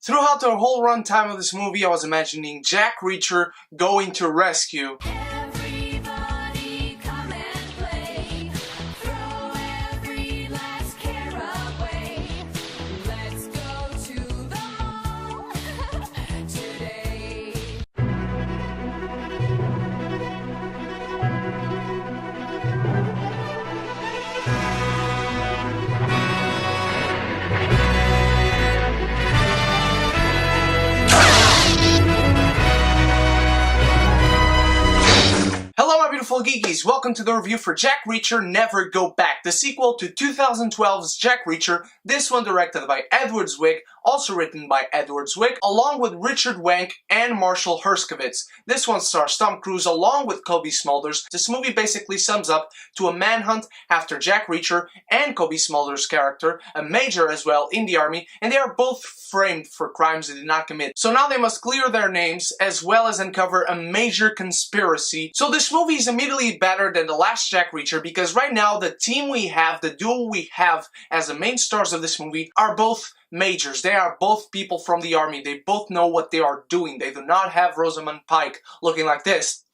Throughout the whole runtime of this movie, I was imagining Jack Reacher going to rescue Everybody come and play. Throw every last care away. Let's go to the mall today. Hello my beautiful geekies, welcome to the review for Jack Reacher Never Go Back, the sequel to 2012's Jack Reacher, this one directed by Edward Zwick, also written by Edward Zwick, along with Richard Wank and Marshall Herskovitz. This one stars Tom Cruise along with Kobe Smulders. This movie basically sums up to a manhunt after Jack Reacher and Kobe Smulders' character, a major as well in the army, and they are both framed for crimes they did not commit. So now they must clear their names as well as uncover a major conspiracy. So this movie is immediately better than the last Jack Reacher because right now the team we have, the duo we have as the main stars of this movie are both majors. They are both people from the army. They both know what they are doing. They do not have Rosamund Pike looking like this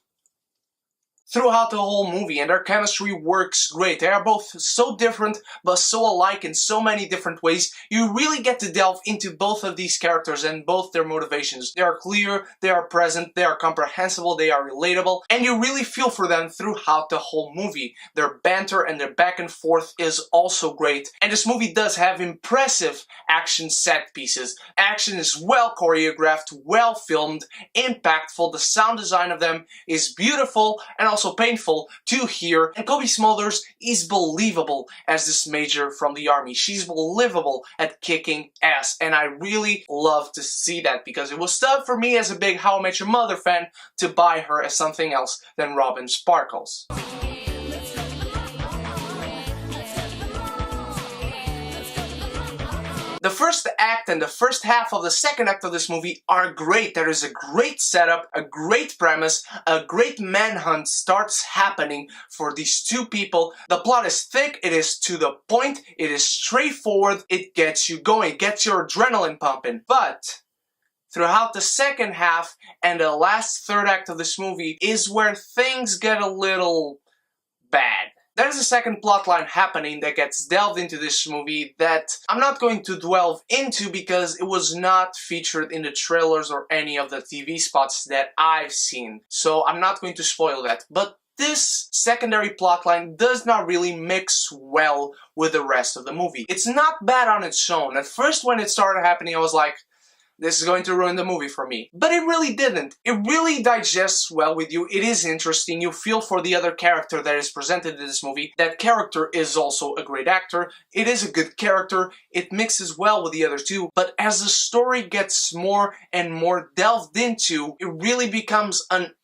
throughout the whole movie, and their chemistry works great. They are both so different but so alike in so many different ways. You really get to delve into both of these characters and both their motivations. They are clear, they are present, they are comprehensible, they are relatable, and you really feel for them throughout the whole movie. Their banter and their back and forth is also great, and this movie does have impressive action set pieces. Action is well choreographed, well filmed, impactful. The sound design of them is beautiful and also painful to hear, and Kobe Smulders is believable as this major from the army. She's believable at kicking ass, and I really love to see that because it was tough for me as a big How I Met Your Mother fan to buy her as something else than Robin Sparkles. The first act and the first half of the second act of this movie are great. There is a great setup, a great premise, a great manhunt starts happening for these two people. The plot is thick, it is to the point, it is straightforward, it gets you going, it gets your adrenaline pumping. But throughout the second half and the last third act of this movie is where things get a little bad. There's a second plotline happening that gets delved into this movie that I'm not going to delve into because it was not featured in the trailers or any of the TV spots that I've seen. So I'm not going to spoil that. But this secondary plotline does not really mix well with the rest of the movie. It's not bad on its own. At first when it started happening I was like, this is going to ruin the movie for me. But it really didn't. It really digests well with you. It is interesting. You feel for the other character that is presented in this movie. That character is also a great actor. It is a good character. It mixes well with the other two. But as the story gets more and more delved into, it really becomes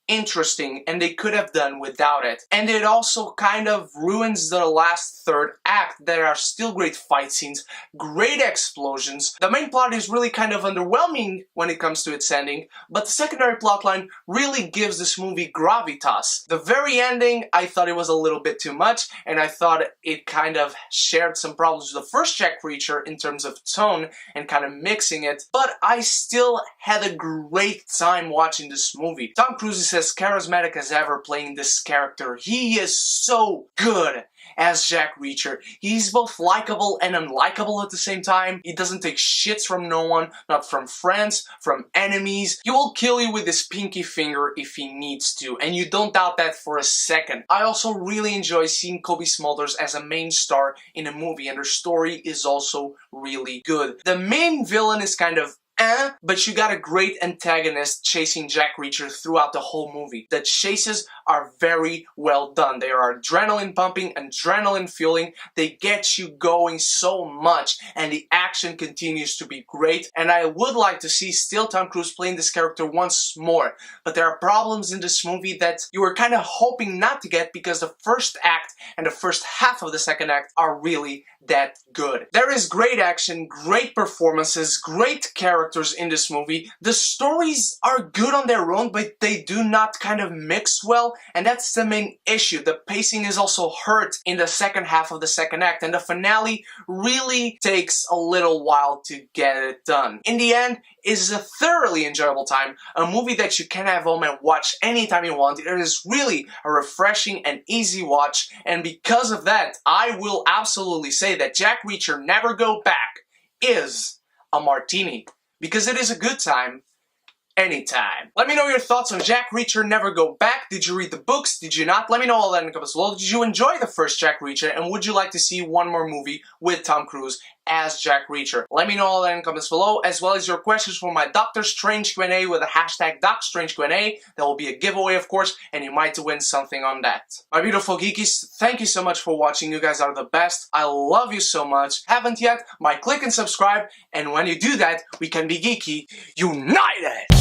uninteresting, and they could have done without it. And it also kind of ruins the last third act. There are still great fight scenes, great explosions. The main plot is really kind of underwhelming when it comes to its ending, but the secondary plotline really gives this movie gravitas. The very ending, I thought it was a little bit too much, and I thought it kind of shared some problems with the first Jack Reacher in terms of tone and kind of mixing it, but I still had a great time watching this movie. Tom Cruise is as charismatic as ever playing this character. He is so good as Jack Reacher. He's both likable and unlikable at the same time. He doesn't take shits from no one, not from friends, from enemies. He will kill you with his pinky finger if he needs to, and you don't doubt that for a second. I also really enjoy seeing Kobe Smulders as a main star in a movie, and her story is also really good. The main villain is kind of but you got a great antagonist chasing Jack Reacher throughout the whole movie. The chases are very well done. They are adrenaline pumping, adrenaline fueling. They get you going so much, and the action continues to be great. And I would like to see still Tom Cruise playing this character once more. But there are problems in this movie that you were kind of hoping not to get because the first act and the first half of the second act are really that good. There is great action, great performances, great characters in this movie. The stories are good on their own, but they do not kind of mix well, and that's the main issue. The pacing is also hurt in the second half of the second act, and the finale really takes a little while to get it done. In the end, it's a thoroughly enjoyable time, a movie that you can have home and watch anytime you want. It is really a refreshing and easy watch, and because of that, I will absolutely say that Jack Reacher Never Go Back is a martini, because it is a good time anytime. Let me know your thoughts on Jack Reacher Never Go Back. Did you read the books? Did you not? Let me know all that in the comments below. Did you enjoy the first Jack Reacher, and would you like to see one more movie with Tom Cruise as Jack Reacher? Let me know all that in the comments below, as well as your questions for my Doctor Strange Q&A with the hashtag DocStrangeQ&A. There will be a giveaway, of course, and you might win something on that. My beautiful geekies, thank you so much for watching. You guys are the best. I love you so much. Haven't yet? Click and subscribe, and when you do that, we can be geeky united!